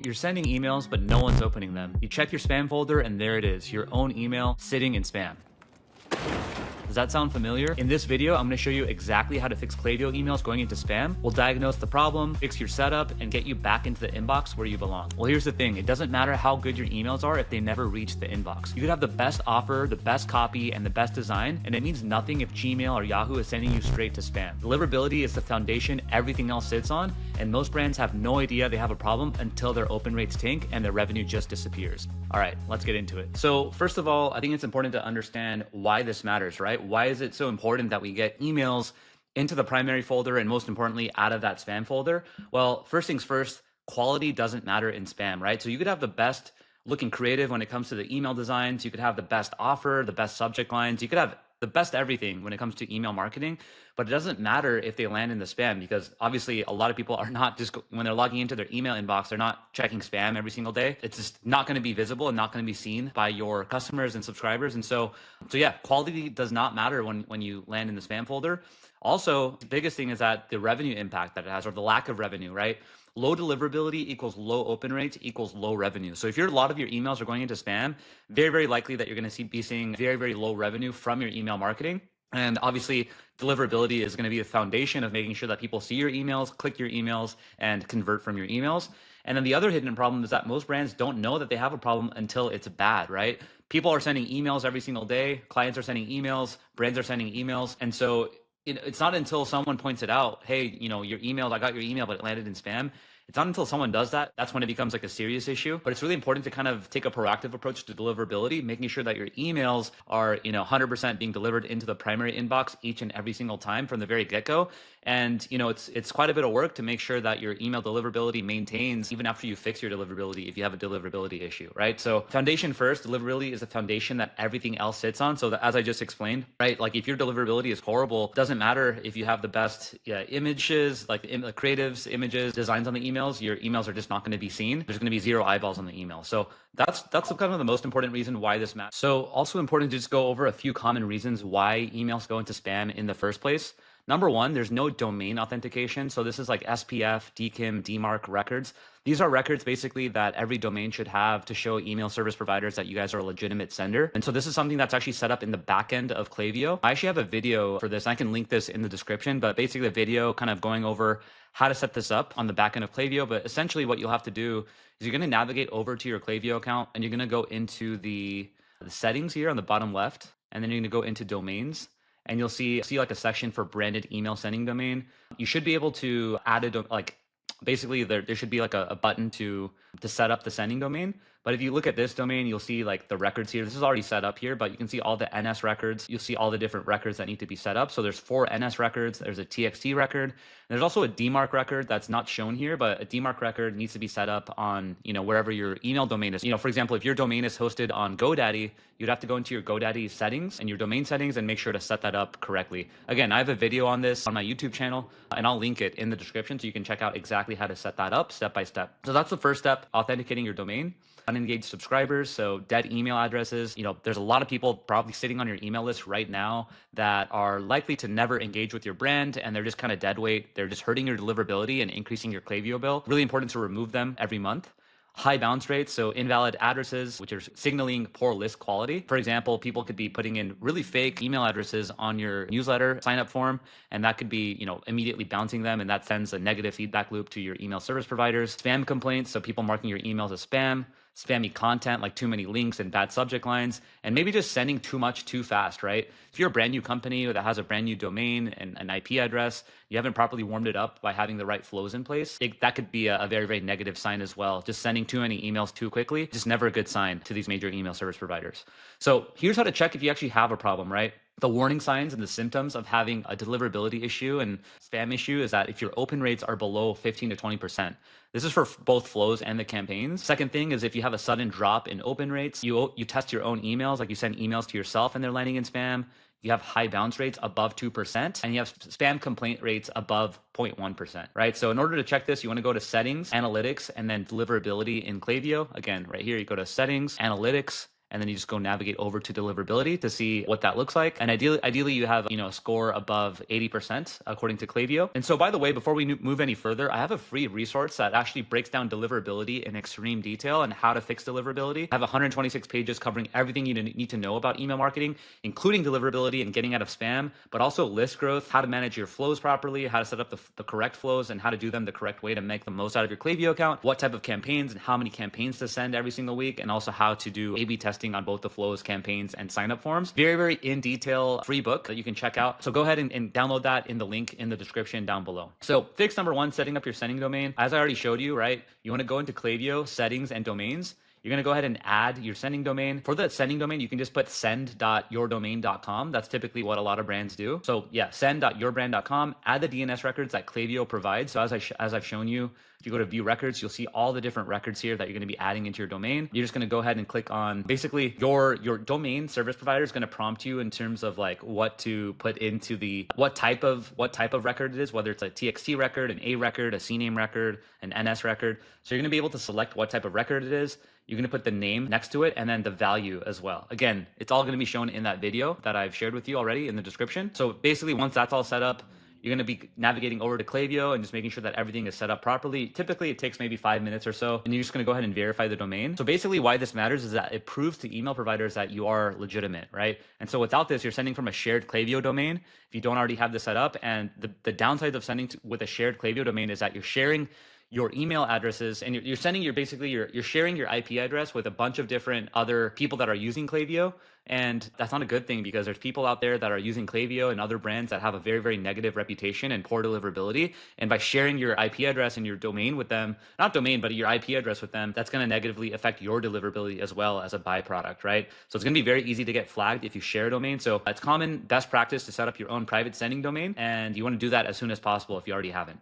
You're sending emails, but no one's opening them. You check your spam folder and there it is, your own email sitting in spam. Does that sound familiar? In this video, I'm gonna show you exactly how to fix Klaviyo emails going into spam. We'll diagnose the problem, fix your setup, and get you back into the inbox where you belong. Well, here's the thing. It doesn't matter how good your emails are if they never reach the inbox. You could have the best offer, the best copy, and the best design, and it means nothing if Gmail or Yahoo is sending you straight to spam. Deliverability is the foundation everything else sits on, and most brands have no idea they have a problem until their open rates tank and their revenue just disappears. All right, let's get into it. So first of all, I think it's important to understand why this matters, right? Why is it so important that we get emails into the primary folder and most importantly, out of that spam folder? Well, first things first, quality doesn't matter in spam, right? So you could have the best looking creative when it comes to the email designs. You could have the best offer, the best subject lines. You could have the best everything when it comes to email marketing, but it doesn't matter if they land in the spam because obviously a lot of people are not just, when they're logging into their email inbox, they're not checking spam every single day. It's just not going to be visible and not going to be seen by your customers and subscribers. And so yeah, quality does not matter when you land in the spam folder. Also, the biggest thing is that the revenue impact that it has or the lack of revenue, right? Low deliverability equals low open rates equals low revenue. So if a lot of your emails are going into spam, very, very likely that you're going to be seeing very, very low revenue from your email marketing. And obviously, deliverability is going to be the foundation of making sure that people see your emails, click your emails, and convert from your emails. And then the other hidden problem is that most brands don't know that they have a problem until it's bad, right? People are sending emails every single day. Clients are sending emails. Brands are sending emails. And so it's not until someone points it out, hey, your email, I got your email, but it landed in spam. It's not until someone does that, that's when it becomes like a serious issue. But it's really important to kind of take a proactive approach to deliverability, making sure that your emails are, 100% being delivered into the primary inbox each and every single time from the very get-go. And, it's quite a bit of work to make sure that your email deliverability maintains even after you fix your deliverability if you have a deliverability issue, right? So foundation first, deliverability is the foundation that everything else sits on. So that, as I just explained, right? Like if your deliverability is horrible, it doesn't matter if you have the best images, like creatives, images, designs on the emails, your emails are just not going to be seen. There's going to be 0 eyeballs on the email. So that's kind of the most important reason why this matters. So also important to just go over a few common reasons why emails go into spam in the first place. Number one, there's no domain authentication. So this is like SPF, DKIM, DMARC records. These are records basically that every domain should have to show email service providers that you guys are a legitimate sender. And so this is something that's actually set up in the back end of Klaviyo. I actually have a video for this. I can link this in the description, but basically a video kind of going over how to set this up on the back end of Klaviyo. But essentially what you'll have to do is you're going to navigate over to your Klaviyo account and you're going to go into the settings here on the bottom left, and then you're going to go into domains. And you'll see like a section for branded email sending domain. You should be able to add basically there should be like a button to set up the sending domain. But if you look at this domain, you'll see like the records here. This is already set up here, but you can see all the NS records. You'll see all the different records that need to be set up. So there's 4 NS records. There's a TXT record. There's also a DMARC record that's not shown here, but a DMARC record needs to be set up on, wherever your email domain is. For example, if your domain is hosted on GoDaddy, you'd have to go into your GoDaddy settings and your domain settings and make sure to set that up correctly. Again, I have a video on this on my YouTube channel and I'll link it in the description so you can check out exactly how to set that up step by step. So that's the first step, authenticating your domain. Unengaged subscribers, so dead email addresses. There's a lot of people probably sitting on your email list right now that are likely to never engage with your brand and they're just kind of dead weight. They're just hurting your deliverability and increasing your Klaviyo bill. Really important to remove them every month. High bounce rates, so invalid addresses, which are signaling poor list quality. For example, people could be putting in really fake email addresses on your newsletter sign up form, and that could be, immediately bouncing them, and that sends a negative feedback loop to your email service providers. Spam complaints, so people marking your emails as spam. Spammy content like too many links and bad subject lines, and maybe just sending too much too fast, right? If you're a brand new company that has a brand new domain and an IP address, you haven't properly warmed it up by having the right flows in place, that could be a very, very negative sign as well. Just sending too many emails too quickly, just never a good sign to these major email service providers. So here's how to check if you actually have a problem, right? The warning signs and the symptoms of having a deliverability issue and spam issue is that if your open rates are below 15 to 20%, this is for both flows and the campaigns. Second thing is if you have a sudden drop in open rates, you test your own emails, like you send emails to yourself and they're landing in spam. You have high bounce rates above 2%, and you have spam complaint rates above 0.1%, right? So in order to check this, you want to go to settings, analytics, and then deliverability in Klaviyo. Again, right here, you go to settings, analytics, and then you just go navigate over to deliverability to see what that looks like. And ideally you have, a score above 80% according to Klaviyo. And so by the way, before we move any further, I have a free resource that actually breaks down deliverability in extreme detail and how to fix deliverability. I have 126 pages covering everything you need to know about email marketing, including deliverability and getting out of spam, but also list growth, how to manage your flows properly, how to set up the correct flows and how to do them the correct way to make the most out of your Klaviyo account, what type of campaigns and how many campaigns to send every single week, and also how to do A/B testing on both the flows, campaigns, and sign-up forms. Very, very in detail free book that you can check out. So go ahead and download that in the link in the description down below. So fix number one, setting up your sending domain. As I already showed you, right? You want to go into Klaviyo, settings, and domains. You're going to go ahead and add your sending domain. For the sending domain, you can just put send.yourdomain.com. That's typically what a lot of brands do. So yeah, send.yourbrand.com. Add the DNS records that Klaviyo provides. So as I've shown you, if you go to view records, you'll see all the different records here that you're going to be adding into your domain. You're just going to go ahead and click on basically your domain service provider is going to prompt you in terms of like what to put into the what type of record it is, whether it's a TXT record, an A record, a CNAME record, an NS record. So you're going to be able to select what type of record it is. You're going to put the name next to it and then the value as well. Again, it's all going to be shown in that video that I've shared with you already in the description. So basically, once that's all set up, you're going to be navigating over to Klaviyo and just making sure that everything is set up properly. Typically, it takes maybe 5 minutes or so, and you're just going to go ahead and verify the domain. So basically, why this matters is that it proves to email providers that you are legitimate, right? And so without this, you're sending from a shared Klaviyo domain if you don't already have this set up. And the downsides of sending with a shared Klaviyo domain is that you're sharing your email addresses and you're sharing your IP address with a bunch of different other people that are using Klaviyo. And that's not a good thing because there's people out there that are using Klaviyo and other brands that have a very, very negative reputation and poor deliverability. And by sharing your IP address and your domain with them, not domain, but your IP address with them, that's going to negatively affect your deliverability as well as a byproduct, right? So it's going to be very easy to get flagged if you share a domain. So it's common best practice to set up your own private sending domain. And you want to do that as soon as possible if you already haven't.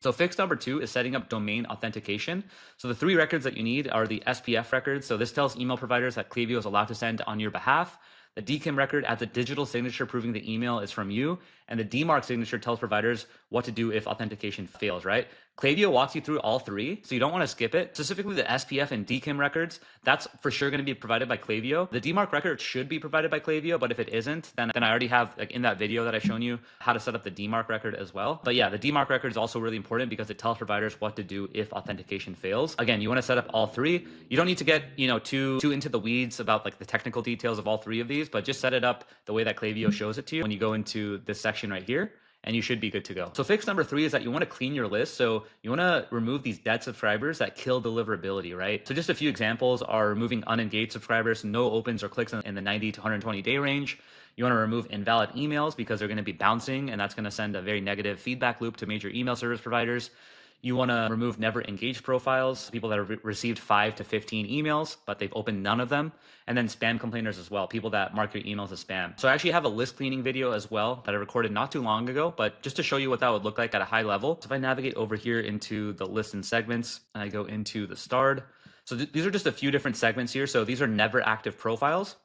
So fix number two is setting up domain authentication. So the three records that you need are the SPF records. So this tells email providers that Klaviyo is allowed to send on your behalf. The DKIM record adds a digital signature proving the email is from you. And the DMARC signature tells providers what to do if authentication fails, right? Klaviyo walks you through all three, so you don't want to skip it. Specifically the SPF and DKIM records, that's for sure going to be provided by Klaviyo. The DMARC record should be provided by Klaviyo, but if it isn't, then I already have, like in that video that I've shown you, how to set up the DMARC record as well. But yeah, the DMARC record is also really important because it tells providers what to do if authentication fails. Again, you want to set up all three. You don't need to get, too into the weeds about like the technical details of all three of these, but just set it up the way that Klaviyo shows it to you when you go into this section right here, and you should be good to go. So fix number three is that you want to clean your list. So you want to remove these dead subscribers that kill deliverability, right? So just a few examples are removing unengaged subscribers, no opens or clicks in the 90 to 120 day range. You want to remove invalid emails because they're going to be bouncing, and that's going to send a very negative feedback loop to major email service providers. You want to remove never engaged profiles, people that have received 5 to 15 emails, but they've opened none of them. And then spam complainers as well, people that mark your emails as spam. So I actually have a list cleaning video as well that I recorded not too long ago, but just to show you what that would look like at a high level. So if I navigate over here into the list and segments, and I go into the starred. So these are just a few different segments here. So these are never active profiles.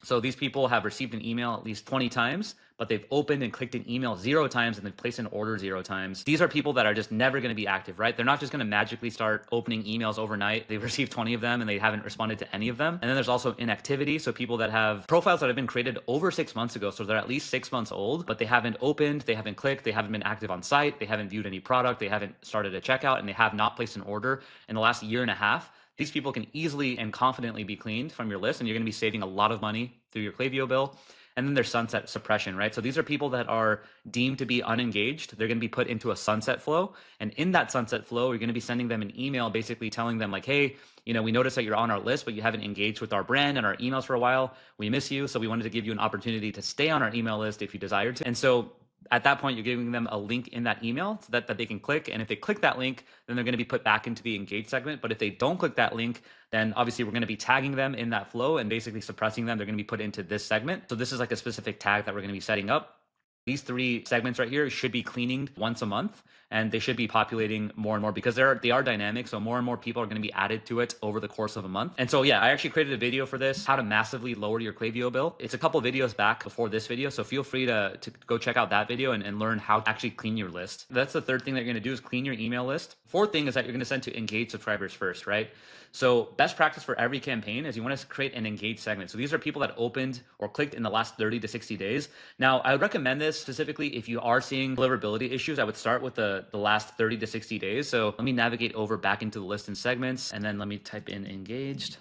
So these people have received an email at least 20 times, but they've opened and clicked an email 0 times and they've placed an order 0 times. These are people that are just never going to be active, right? They're not just going to magically start opening emails overnight. They've received 20 of them and they haven't responded to any of them. And then there's also inactivity. So people that have profiles that have been created over 6 months ago. So they're at least 6 months old, but they haven't opened, they haven't clicked, they haven't been active on site, they haven't viewed any product, they haven't started a checkout, and they have not placed an order in the last year and a half. These people can easily and confidently be cleaned from your list, and you're going to be saving a lot of money through your Klaviyo bill. And then there's sunset suppression, right? So these are people that are deemed to be unengaged. They're going to be put into a sunset flow. And in that sunset flow, you're going to be sending them an email basically telling them like, hey, we noticed that you're on our list, but you haven't engaged with our brand and our emails for a while. We miss you. So we wanted to give you an opportunity to stay on our email list if you desired to. And so at that point, you're giving them a link in that email so that they can click. And if they click that link, then they're going to be put back into the engage segment. But if they don't click that link, then obviously we're going to be tagging them in that flow and basically suppressing them. They're going to be put into this segment. So this is like a specific tag that we're going to be setting up. These 3 segments right here should be cleaning once a month. and they should be populating more and more because they are dynamic. So more and more people are going to be added to it over the course of a month. And so yeah, I actually created a video for this, how to massively lower your Klaviyo bill. It's a couple videos back before this video, so feel free to go check out that video and learn how to actually clean your list. That's the third thing that you're going to do, is clean your email list. Fourth thing is that you're going to send to engaged subscribers first, right? So best practice for every campaign is you want to create an engaged segment. So these are people that opened or clicked in the last 30 to 60 days. Now, I would recommend this specifically if you are seeing deliverability issues. I would start with the last 30 to 60 days. So let me navigate over back into the list and segments, and then let me type in engaged.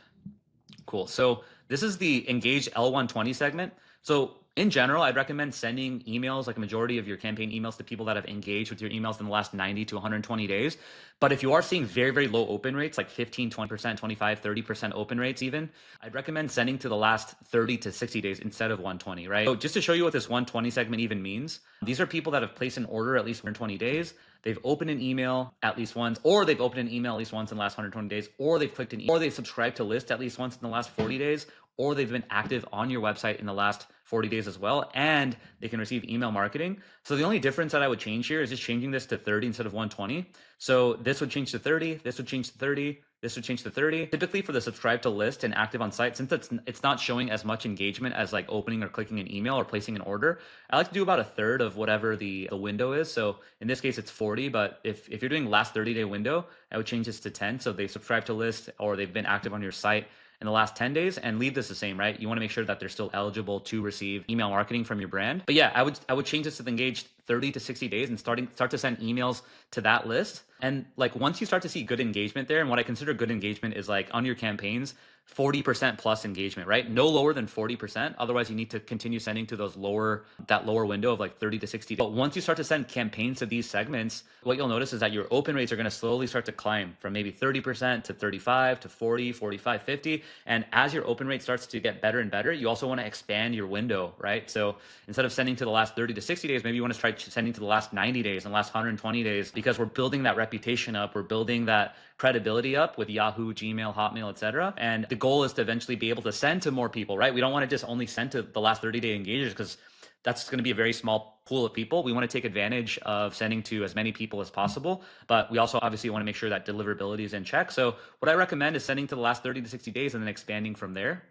Cool. So this is the engaged L120 segment. So in general, I'd recommend sending emails, like a majority of your campaign emails, to people that have engaged with your emails in the last 90 to 120 days. But if you are seeing very, very low open rates, like 15, 20%, 25, 30% open rates even, I'd recommend sending to the last 30 to 60 days instead of 120, right? So just to show you what this 120 segment even means, these are people that have placed an order at least 120 days. They've opened an email at least once, or they've opened an email at least once in the last 120 days, or they've clicked an email, or they've subscribed to list at least once in the last 40 days, or they've been active on your website in the last 40 days as well, and they can receive email marketing. So the only difference that I would change here is just changing this to 30 instead of 120. So this would change to 30, this would change to 30, this would change to 30. Typically for the subscribe to list and active on site, since it's not showing as much engagement as like opening or clicking an email or placing an order, I like to do about a third of whatever the window is. So in this case, it's 40, but if you're doing last 30-day window, I would change this to 10. So they subscribe to list or they've been active on your site in the last 10 days, and leave this the same, right? You want to make sure that they're still eligible to receive email marketing from your brand. But yeah, I would change this to the engaged 30 to 60 days and start to send emails to that list. And like once you start to see good engagement there, and what I consider good engagement is like on your campaigns, 40% plus engagement, right? No lower than 40%. Otherwise, you need to continue sending to that lower window of like 30 to 60 days. But once you start to send campaigns to these segments, what you'll notice is that your open rates are going to slowly start to climb from maybe 30% to 35 to 40, 45, 50. And as your open rate starts to get better and better, you also want to expand your window, right? So instead of sending to the last 30 to 60 days, maybe you want to try sending to the last 90 days and last 120 days, because we're building that reputation up. We're building that credibility up with Yahoo, Gmail, Hotmail, etc. And the goal is to eventually be able to send to more people, right? We don't want to just only send to the last 30-day engagers, because that's going to be a very small pool of people. We want to take advantage of sending to as many people as possible, but we also obviously want to make sure that deliverability is in check. So what I recommend is sending to the last 30 to 60 days and then expanding from there.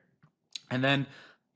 And then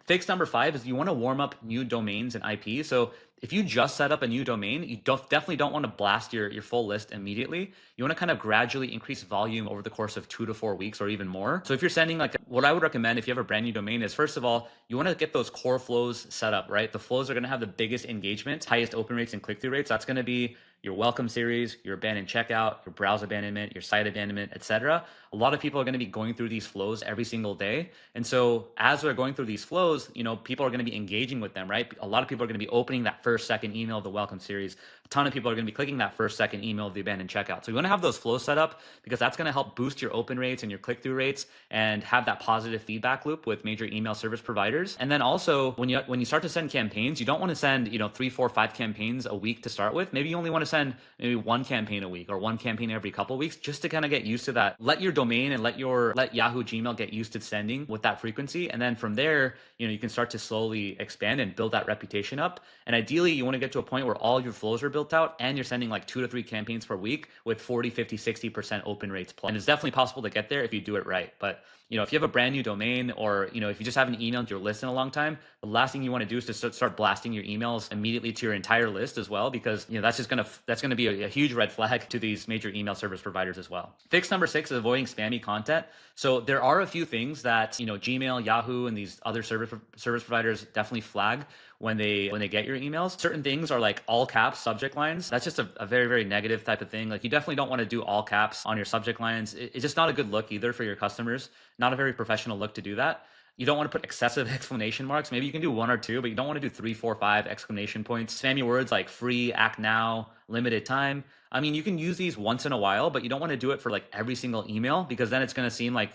fix number 5 is you want to warm up new domains and IPs. So if you just set up a new domain, you definitely don't want to blast your full list immediately. You want to kind of gradually increase volume over the course of 2 to 4 weeks or even more. So if you're sending, like, what I would recommend if you have a brand new domain is, first of all, you want to get those core flows set up, right? The flows are going to have the biggest engagement, highest open rates and click-through rates. That's going to be your welcome series, your abandoned checkout, your browse abandonment, your site abandonment, etc. A lot of people are going to be going through these flows every single day. And so as we're going through these flows, people are going to be engaging with them, right? A lot of people are going to be opening that first, second email of the welcome series. A ton of people are going to be clicking that first, second email of the abandoned checkout. So you want to have those flows set up, because that's going to help boost your open rates and your click-through rates and have that positive feedback loop with major email service providers. And then also when you start to send campaigns, you don't want to send 3, 4, 5 campaigns a week to start with. Maybe you only want to send maybe 1 campaign a week or 1 campaign every couple of weeks, just to kind of get used to that. Let your domain and let Yahoo, Gmail get used to sending with that frequency. And then from there, you can start to slowly expand and build that reputation up. And ideally, you want to get to a point where all your flows are built out and you're sending like 2 to 3 campaigns per week with 40, 50, 60% open rates plus. And it's definitely possible to get there if you do it right. But if you have a brand new domain, or if you just haven't emailed your list in a long time, the last thing you want to do is to start blasting your emails immediately to your entire list as well, because that's going to be a huge red flag to these major email service providers as well. Fix number 6 is avoiding spammy content. So there are a few things that Gmail, Yahoo, and these other service providers definitely flag when they get your emails. Certain things are like all caps subject lines. That's just a very, very negative type of thing. Like, you definitely don't want to do all caps on your subject lines. It's just not a good look either for your customers. Not a very professional look to do that. You don't want to put excessive exclamation marks. Maybe you can do 1 or 2, but you don't want to do 3, 4, 5 exclamation points. Spammy words like free, act now, limited time. I mean, you can use these once in a while, but you don't want to do it for like every single email, because then it's going to seem like,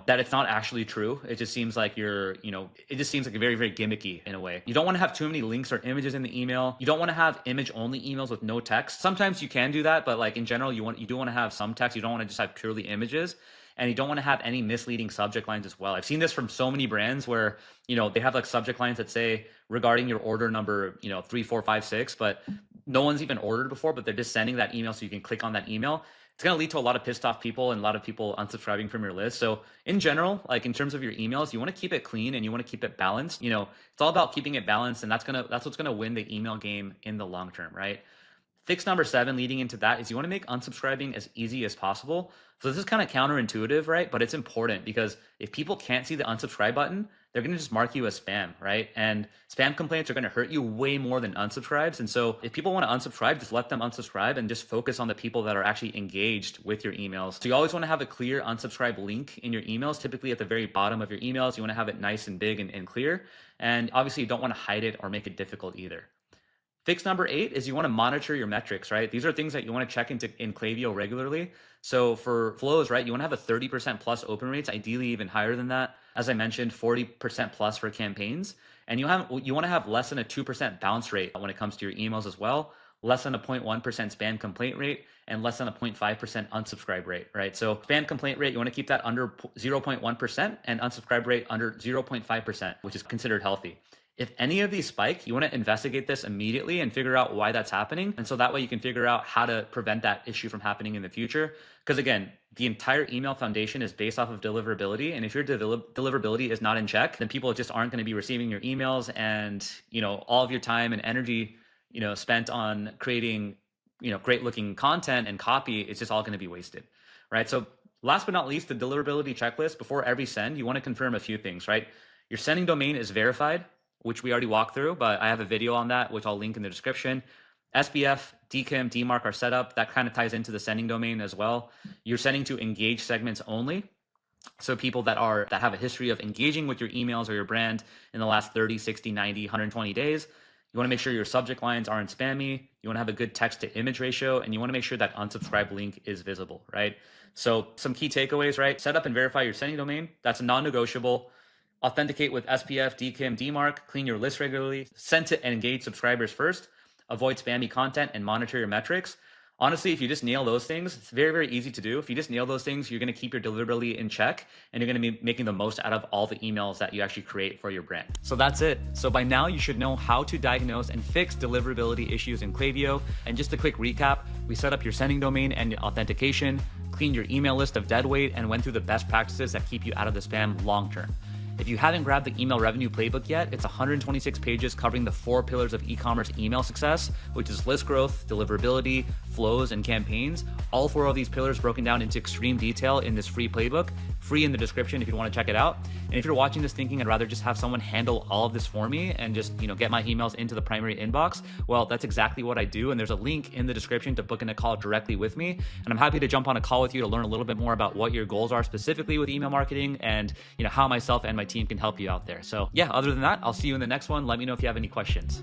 that it's not actually true. It just seems like it just seems like very, very gimmicky in a way. You don't want to have too many links or images in the email. You don't want to have image only emails with no text. Sometimes you can do that, but like in general, you do want to have some text. You don't want to just have purely images. And you don't want to have any misleading subject lines as well. I've seen this from so many brands where, they have like subject lines that say regarding your order number, 3, 4, 5, 6, but no one's even ordered before, but they're just sending that email so you can click on that email. It's going to lead to a lot of pissed off people and a lot of people unsubscribing from your list. So in general, like in terms of your emails, you want to keep it clean and you want to keep it balanced. It's all about keeping it balanced, and that's what's going to win the email game in the long term, right? Fix number 7 leading into that is you want to make unsubscribing as easy as possible. So this is kind of counterintuitive, right? But it's important because if people can't see the unsubscribe button, they're going to just mark you as spam, right? And spam complaints are going to hurt you way more than unsubscribes. And so if people want to unsubscribe, just let them unsubscribe and just focus on the people that are actually engaged with your emails. So you always want to have a clear unsubscribe link in your emails, typically at the very bottom of your emails. You want to have it nice and big and clear. And obviously you don't want to hide it or make it difficult either. Fix number 8 is you want to monitor your metrics, right? These are things that you want to check in Klaviyo regularly. So for flows, right, you want to have a 30% plus open rates, ideally even higher than that. As I mentioned, 40% plus for campaigns. And you want to have less than a 2% bounce rate when it comes to your emails as well, less than a 0.1% spam complaint rate, and less than a 0.5% unsubscribe rate, right? So spam complaint rate, you want to keep that under 0.1% and unsubscribe rate under 0.5%, which is considered healthy. If any of these spike, you want to investigate this immediately and figure out why that's happening. And so that way you can figure out how to prevent that issue from happening in the future. Because again, the entire email foundation is based off of deliverability. And if your deliverability is not in check, then people just aren't going to be receiving your emails, and, all of your time and energy, spent on creating, great looking content and copy, it's just all going to be wasted, right? So last but not least, the deliverability checklist. Before every send, you want to confirm a few things, right? Your sending domain is verified, which we already walked through, but I have a video on that, which I'll link in the description. SPF, DKIM, DMARC are set up. That kind of ties into the sending domain as well. You're sending to engaged segments only. So people that have a history of engaging with your emails or your brand in the last 30, 60, 90, 120 days. You want to make sure your subject lines aren't spammy. You want to have a good text to image ratio, and you want to make sure that unsubscribe link is visible, right? So some key takeaways, right? Set up and verify your sending domain. That's a non-negotiable. Authenticate with SPF, DKIM, DMARC, clean your list regularly, send to and engage subscribers first, avoid spammy content, and monitor your metrics. Honestly, if you just nail those things, it's very, very easy to do. If you just nail those things, you're going to keep your deliverability in check, and you're going to be making the most out of all the emails that you actually create for your brand. So that's it. So by now you should know how to diagnose and fix deliverability issues in Klaviyo. And just a quick recap, we set up your sending domain and authentication, cleaned your email list of deadweight, and went through the best practices that keep you out of the spam long term. If you haven't grabbed the email revenue playbook yet, it's 126 pages covering the 4 pillars of e-commerce email success, which is list growth, deliverability, flows, and campaigns. All 4 of these pillars broken down into extreme detail in this free playbook, free in the description if you want to check it out. And if you're watching this thinking I'd rather just have someone handle all of this for me and just, get my emails into the primary inbox, well, that's exactly what I do. And there's a link in the description to book in a call directly with me. And I'm happy to jump on a call with you to learn a little bit more about what your goals are specifically with email marketing, and how myself and my team can help you out there. So yeah, other than that, I'll see you in the next one. Let me know if you have any questions.